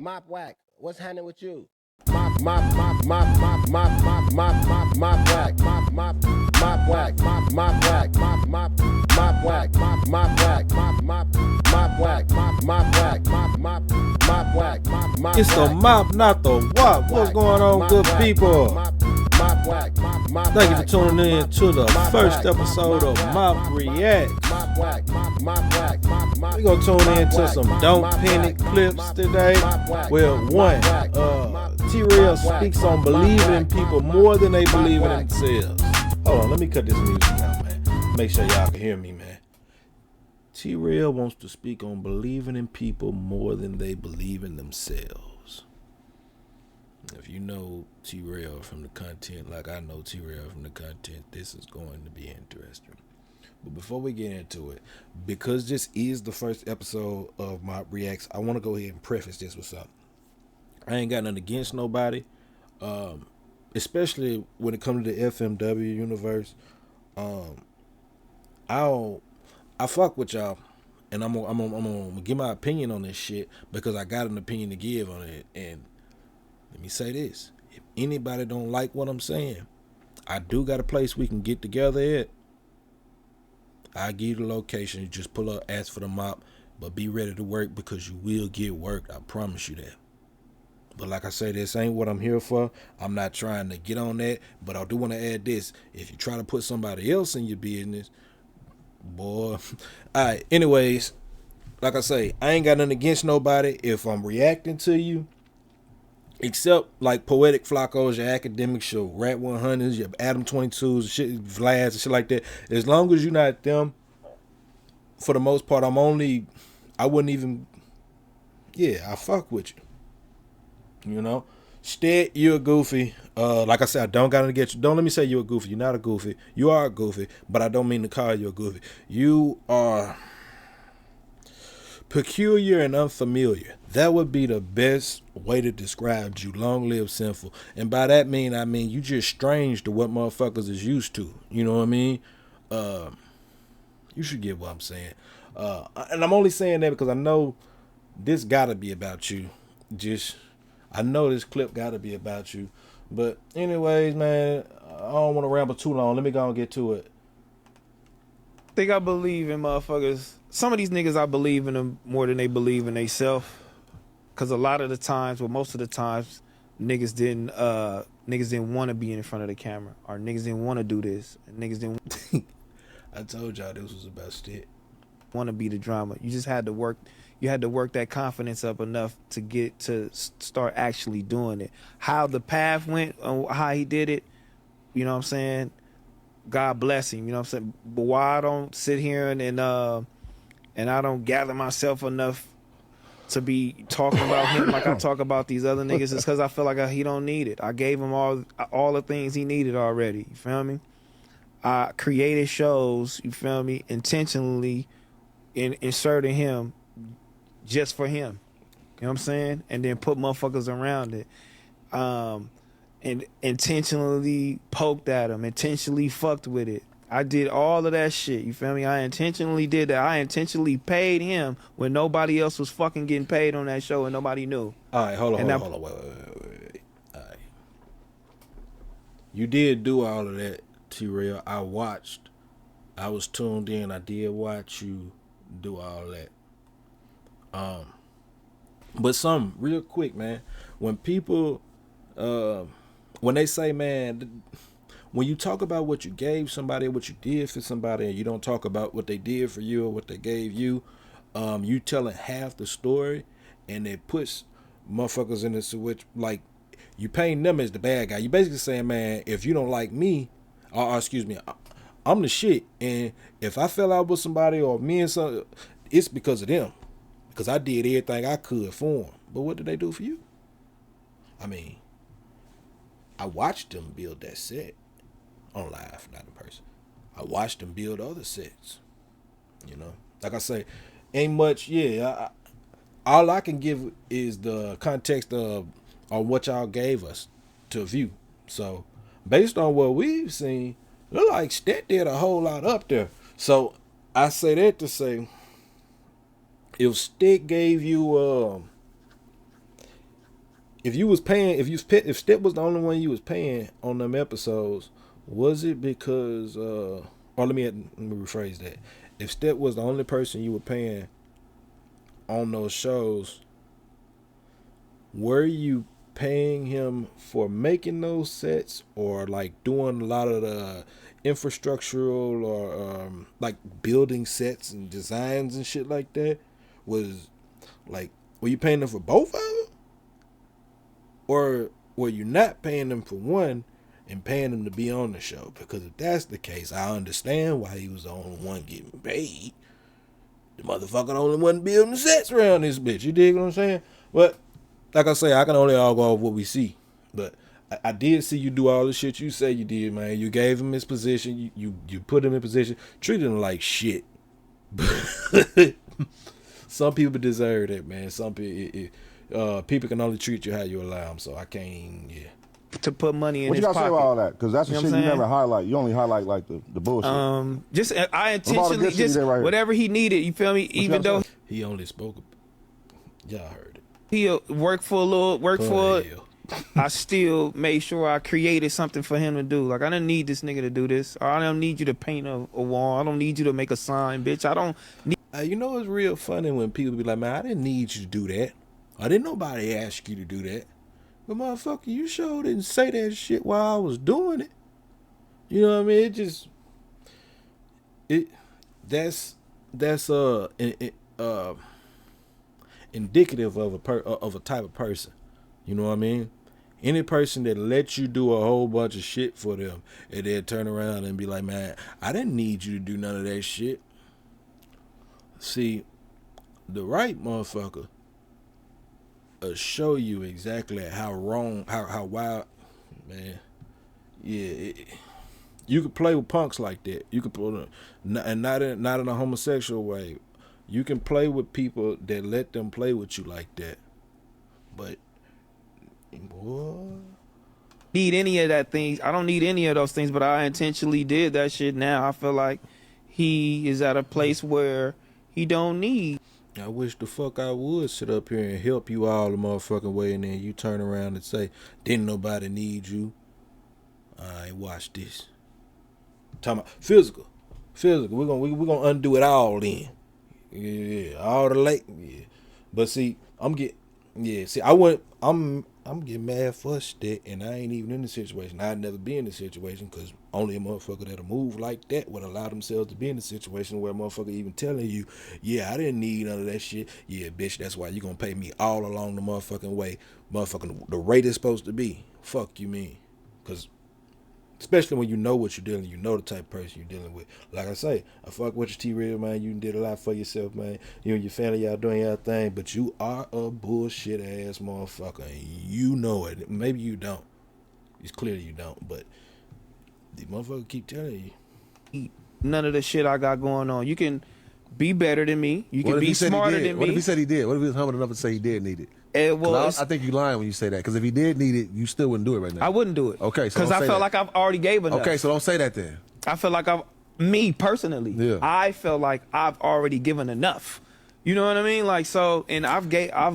Mopwack, what's happening with you? Mopwack, It's the mop, not the wop. What's going on, good people? Thank you for tuning in to the first episode of Mop Reacts. We're going to tune into some Don't Panic clips today. Well, one, Trell speaks on believing in people more than they believe in themselves. Hold on, let me cut this music out, man. Make sure y'all can hear me, man. Trell wants to speak on believing in people more than they believe in themselves. If you know Trell from the content, like I know Trell from the content, this is going to be interesting. But before we get into it, because this is the first episode of my reacts, I want to go ahead and preface this with something. I ain't got nothing against nobody, especially when it comes to the FMW universe. I fuck with y'all, and I'm gonna give my opinion on this shit because I got an opinion to give on it. And let me say this: if anybody don't like what I'm saying, I do got a place we can get together at. I give you the location. You just pull up, ask for the mop, but be ready to work because you will get worked. I promise you that. But like I say, this ain't what I'm here for. I'm not trying to get on that, but I do want to add this: if you try to put somebody else in your business, boy. All right. Anyways, like I say, I ain't got nothing against nobody. If I'm reacting to you, except like Poetic Flacos, your academic show, Rat 100s, your Adam 22s, shit, Vlads, and shit like that. As long as you're not them, for the most part, I wouldn't even, I fuck with you. You know? Stead, you're a goofy. Like I said, I don't got to get you. Don't let me say you're a goofy. You're not a goofy. You are a goofy, but I don't mean to call you a goofy. You are peculiar and unfamiliar. That would be the best way to describe you. Long live sinful. And by that I mean you just strange to what motherfuckers is used to. You know what I mean? You should get what I'm saying. And I'm only saying that because I know this gotta be about you. I know this clip gotta be about you. But anyways, man, I don't want to ramble too long. Let me go and get to it. I think I believe in motherfuckers. Some of these niggas, I believe in them more than they believe in themselves. Because a lot of the times, well, most of the times, niggas didn't want to be in front of the camera. Or niggas didn't want to do this. And niggas didn't I told y'all this was about shit. Want to be the drama. You just had to work. You had to work that confidence up enough to get to start actually doing it. How the path went, how he did it, you know what I'm saying? God bless him, you know what I'm saying? But why I don't sit here and I don't gather myself enough to be talking about him like I talk about these other niggas is because I feel like he don't need it. I gave him all the things he needed already, you feel me? I created shows, you feel me, intentionally inserting him just for him, you know what I'm saying? And then put motherfuckers around it. And intentionally poked at him, intentionally fucked with it. I did all of that shit, you feel me? I intentionally did that. I intentionally paid him when nobody else was fucking getting paid on that show and nobody knew. All right, hold on. Wait. All right. You did do all of that, Trell. I watched. I was tuned in. I did watch you do all that. But some real quick, man. When people, when they say, man, when you talk about what you gave somebody, what you did for somebody, and you don't talk about what they did for you or what they gave you, you telling half the story, and it puts motherfuckers in this switch, like you paint them as the bad guy. You basically saying, man, if you don't like me, or excuse me, I'm the shit, and if I fell out with somebody or me and something, it's because of them. Because I did everything I could for them. But what did they do for you? I mean, I watched them build that set on live, not in person. I watched them build other sets. You know? Like I say, ain't much, all I can give is the context of what y'all gave us to view. So, based on what we've seen, look like Stet did a whole lot up there. So, I say that to say, if Stick gave you if you was paying, if Step was the only one you was paying on them episodes, was it because or let me rephrase that. If Step was the only person you were paying on those shows, were you paying him for making those sets or like doing a lot of the infrastructural or like building sets and designs and shit like that? Was like, were you paying them for both of them? Or were you not paying them for one and paying them to be on the show? Because if that's the case, I understand why he was the only one getting paid. The motherfucker the only one building sets around this bitch. You dig what I'm saying? But like I say, I can only all go off what we see. But I did see you do all the shit you say you did, man. You gave him his position. You put him in position. Treated him like shit. Some people deserve that, man. Some people, people can only treat you how you allow them. So I can't, To put money in What you his gotta say pocket. about all that? Because that's the You know shit what you I'm saying? never highlight. You only highlight like the bullshit. Just I What about the intentionally good shit just he did right here? whatever he needed. You feel me? Even gotta though say? He only spoke. Y'all heard it. he worked for a little, Oh, hell. I still made sure I created something for him to do. Like, I don't need this nigga to do this. Or I don't need you to paint a wall. I don't need you to make a sign, bitch. I don't need. You know it's real funny when people be like, man, I didn't need you to do that. I didn't nobody ask you to do that. But motherfucker, you sure didn't say that shit while I was doing it. You know what I mean? That's indicative of a type of person. You know what I mean? Any person that lets you do a whole bunch of shit for them and then turn around and be like, man, I didn't need you to do none of that shit. See, the right motherfucker show you exactly how wrong, how wild, man. Yeah, you could play with punks like that. You could put, and not in a homosexual way. You can play with people that let them play with you like that. But boy, Need any of that things. I don't need any of those things, but I intentionally did that shit. Now I feel like he is at a place where he don't need. I wish the fuck I would sit up here and help you all the motherfucking way, and then you turn around and say, didn't nobody need you? I ain't watch this. Talking about physical. We're gonna undo it all then. Yeah, all the late. Yeah, but see, I'm getting mad for that, and I ain't even in the situation. I'd never be in the situation because only a motherfucker that'll move like that would allow themselves to be in the situation where a motherfucker even telling you, yeah, I didn't need none of that shit. Yeah, bitch, that's why you gonna pay me all along the motherfucking way. Motherfucking the rate is supposed to be. Fuck you mean? Because especially when you know what you're dealing, you know the type of person you're dealing with. Like I say, I fuck with your T-Real, man. You did a lot for yourself, man. You and your family, y'all doing your thing, but you are a bullshit ass motherfucker, and you know it. Maybe you don't. It's clear you don't, but the motherfucker keep telling you. None of the shit I got going on. You can be better than me. You can be smarter than me. What if he said he did? What if he was humble enough to say he did need it? Well, I think you lying when you say that. Because if he did need it, you still wouldn't do it right now. I wouldn't do it. Okay, so because don't I say felt that. like I've already gave enough. Okay, so don't say that then. I feel like me personally, Yeah. I felt like I've already given enough. You know what I mean? Like, so, and I've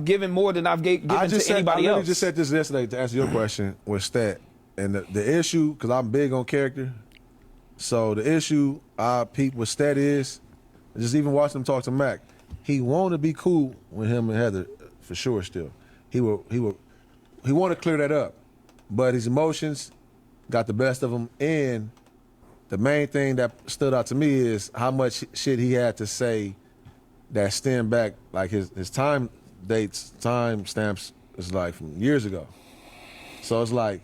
given more than I've given to anybody else. I just said this yesterday to answer your question with Stat. And the issue, because I'm big on character, so the issue I peeped with Stat is, just even watching him talk to Mac, he wanted to be cool with him and Heather, for sure still. He wanted to clear that up. But his emotions got the best of him, and the main thing that stood out to me is how much shit he had to say that stem back, like his time dates, time stamps is like from years ago. So it's like,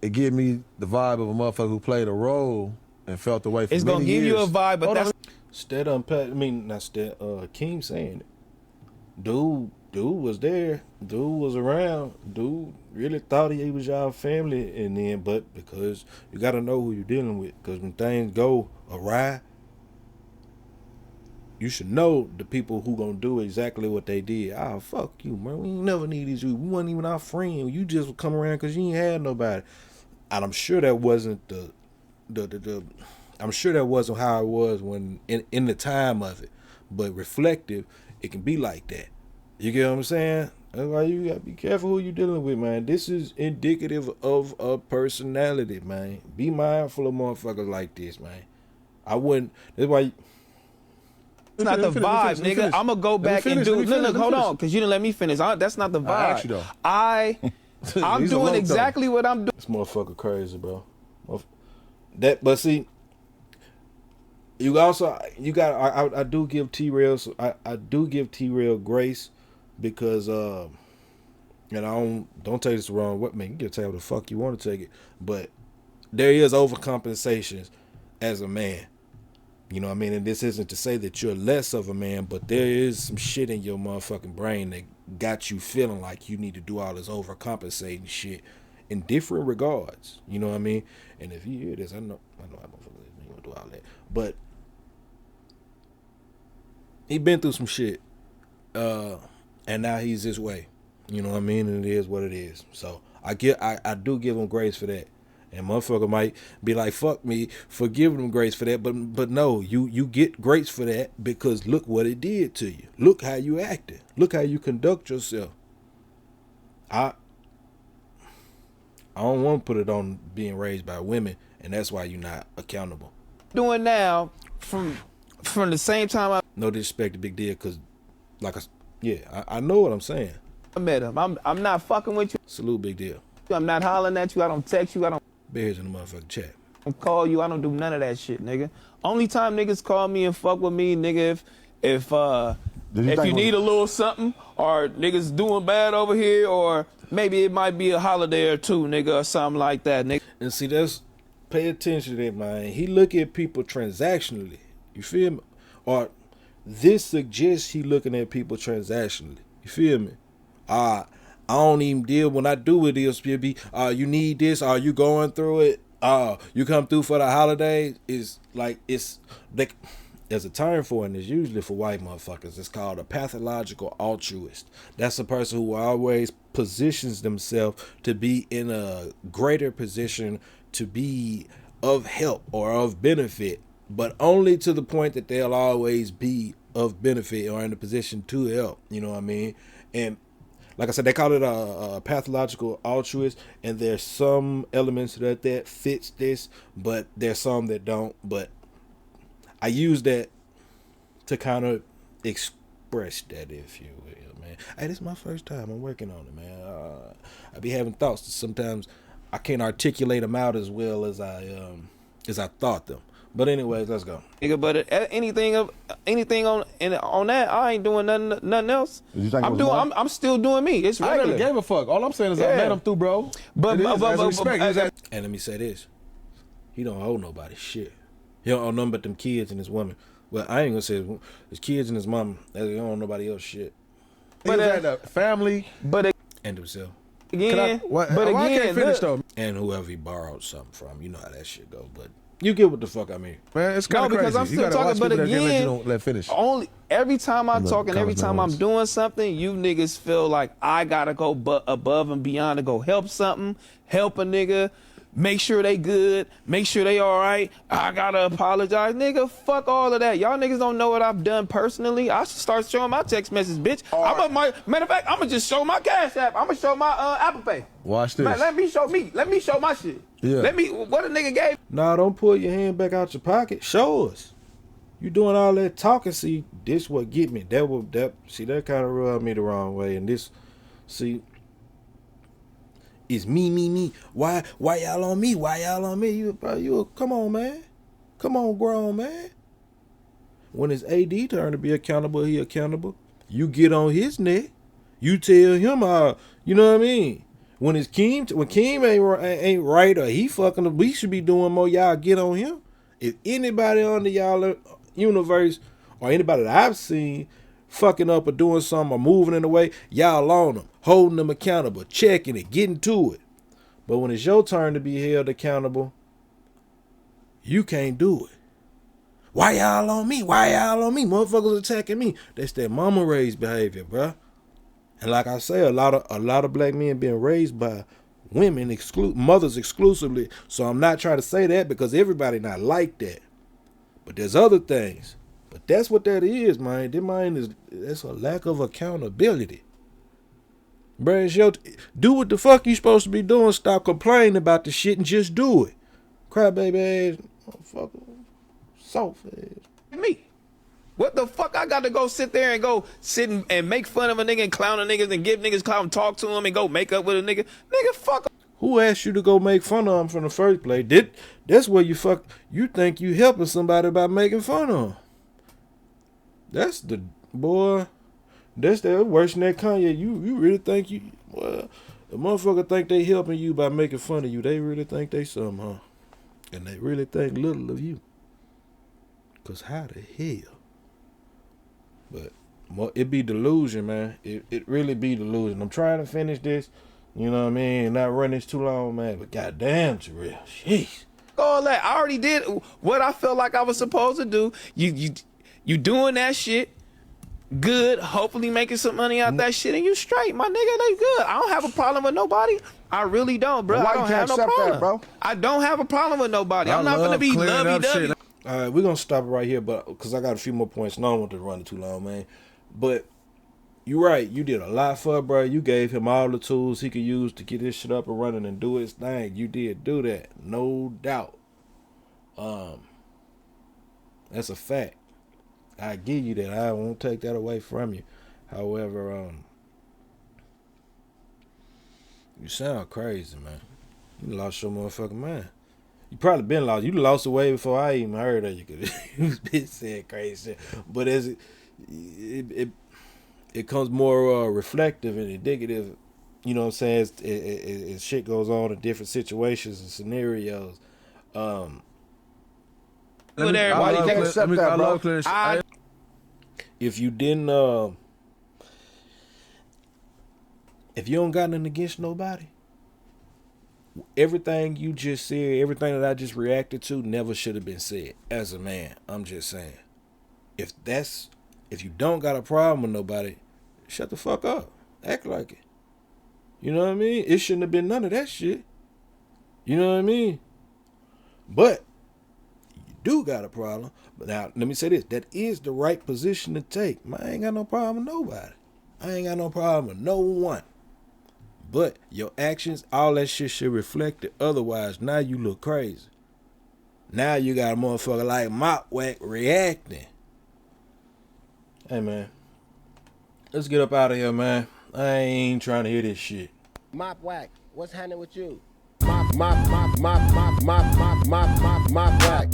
it give me the vibe of a motherfucker who played a role and felt the way for It's many gonna give years. you a vibe, but that's Keem saying it. Dude was there. Dude was around. Dude really thought he was y'all family, and then, but because you got to know who you're dealing with, because when things go awry, you should know the people who gonna do exactly what they did. Ah, fuck you, man. We ain't never needed you. We wasn't even our friend. You just would come around because you ain't had nobody. And I'm sure that wasn't I'm sure that wasn't how it was when in the time of it. But reflective, it can be like that. You get what I'm saying? That's why you gotta be careful who you dealing with, man. This is indicative of a personality, man. Be mindful of motherfuckers like this, man. I wouldn't. That's why. It's not the vibe, nigga. I'm gonna go back and do. Look, hold on, because you didn't let me finish. That's not the vibe. I asked you though. I'm doing exactly what I'm doing. This motherfucker crazy, bro. That, but see, you got. I do give T-Rail. I do give T-Rail grace because, and I don't take this the wrong way, man. You can tell the fuck you want to take it, but there is overcompensations as a man. You know what I mean? And this isn't to say that you're less of a man, but there is some shit in your motherfucking brain that got you feeling like you need to do all this overcompensating shit in different regards. You know what I mean? And if you hear this, I know how motherfuckers ain't gonna do all that. But he been through some shit. And now he's this way. You know what I mean? And it is what it is. So I do give him grace for that. And motherfucker might be like, fuck me for giving him grace for that. But no, you get grace for that because look what it did to you. Look how you acted. Look how you conduct yourself. I don't want to put it on being raised by women, and that's why you're not accountable. Doing now from the same time No disrespect to Big Deal, because I know what I'm saying. I met him. I'm not fucking with you. Salute, Big Deal. I'm not hollering at you. I don't text you. I don't Bears in the motherfucking chat. call you. I don't do none of that shit, nigga. Only time niggas call me and fuck with me, nigga, if you need a little something, or niggas doing bad over here, or maybe it might be a holiday or two, nigga, or something like that, nigga. And see, pay attention to that, man. He look at people transactionally. You feel me? Or this suggests he looking at people transactionally. You feel me? I don't even deal when I do with this, baby. You need this? Are you going through it? You come through for the holidays? It's like there's a term for it, and it's usually for white motherfuckers. It's called a pathological altruist. That's a person who always positions themselves to be in a greater position to be of help or of benefit, but only to the point that they'll always be of benefit or in a position to help. You know what I mean? And like I said, they call it a pathological altruist, and there's some elements that fits this, but there's some that don't. But I use that to kind of express that, if you will, man. Hey, this is my first time. I'm working on it, man. I be having thoughts that sometimes I can't articulate them out as well as I thought them. But anyways, let's go. Nigga, but anything on that, I ain't doing nothing else. I'm still doing me. It's regular. I never gave a fuck. All I'm saying is I met him through, bro. But respect. And let me say this: he don't owe nobody shit. He don't owe nothing but them kids and his woman. Well, I ain't gonna say his kids and his mom. He don't owe nobody else shit. But the family, and himself. Again, I can't finish though. And whoever he borrowed something from, you know how that shit go. But you get what the fuck I mean. Man, it's kind of crazy. Because I'm still talking, but again, don't let finish. Only every time I talk and every time I'm doing something, you niggas feel like I gotta go above and beyond to go help something, help a nigga, make sure they good, make sure they all right. I gotta apologize, nigga. Fuck all of that. Y'all niggas don't know what I've done personally. I should start showing my text message, bitch. Matter of fact, I'm gonna just show my Cash App. I'm gonna show my Apple Pay. Watch this. Man, let me show my shit. Yeah. What a nigga gave. Nah, don't pull your hand back out your pocket. Show us. You doing all that talking. See, this what get me. That kind of rubbed me the wrong way. And this, see, it's me. Why y'all on me? Why y'all on me? You come on, man. Come on, grown man. When it's AD turn to be accountable, he accountable. You get on his neck. You tell him how. You know what I mean? When Keem ain't right or he fucking up, we should be doing more. Y'all get on him. If anybody under y'all universe or anybody that I've seen fucking up or doing something or moving in the way, y'all on them, holding them accountable, checking it, getting to it. But when it's your turn to be held accountable, you can't do it. Why y'all on me? Why y'all on me? Motherfuckers attacking me. That's that mama raised behavior, bruh. And like I say, a lot of black men being raised by women, mothers exclusively. So I'm not trying to say that because everybody not like that. But there's other things. But that's what that is, man. That's a lack of accountability. Bruh, it's your do what the fuck you supposed to be doing. Stop complaining about the shit and just do it. Crybaby ass motherfucker. Soft ass. Me. What the fuck I got to go sit there and go sit and make fun of a nigga and clown a niggas and give niggas clown, talk to him and go make up with a nigga? Nigga, fuck. Who asked you to go make fun of him from the first place? That's where you think you helping somebody by making fun of him. That's the boy. That's the worse than that Kanye. You really think you well, the motherfucker think they helping you by making fun of you. They really think they something, huh? And they really think little of you. Cause how the hell? But it be delusion, man. It really be delusion. I'm trying to finish this. You know what I mean? Not run this too long, man. But goddamn, Trell. Jeez. All that. I already did what I felt like I was supposed to do. You doing that shit. Good. Hopefully making some money out that shit, and you straight, my nigga. They good. I don't have a problem with nobody. I really don't, bro. Why I don't you have can't no accept problem. that, bro? I don't have a problem with nobody. I'm not gonna be lovey-dovey. All right, we're going to stop it right here, but because I got a few more points, and I don't want to run it too long, man. But you're right. You did a lot for it, bro. You gave him all the tools he could use to get his shit up and running and do his thing. You did do that. No doubt. That's a fact. I give you that. I won't take that away from you. However, you sound crazy, man. You lost your motherfucking mind. You probably been lost. You lost it way before I even heard of you. Cause you been saying crazy shit. But as it comes more reflective and indicative, you know what I'm saying? As shit goes on in different situations and scenarios. Why you can't accept that, bro? If you didn't, if you don't got nothing against nobody, everything you just said, everything that I just reacted to never should have been said. As a man, I'm just saying. If you don't got a problem with nobody, shut the fuck up. Act like it. You know what I mean? It shouldn't have been none of that shit. You know what I mean? But you do got a problem. But now, let me say this. That is the right position to take. I ain't got no problem with nobody. I ain't got no problem with no one. But your actions, all that shit should reflect it. Otherwise, now you look crazy. Now you got a motherfucker like Mopwack reacting. Hey, man. Let's get up out of here, man. I ain't trying to hear this shit. Mopwack, what's happening with you? Mopwack, Mopwack, Mopwack, Mopwack,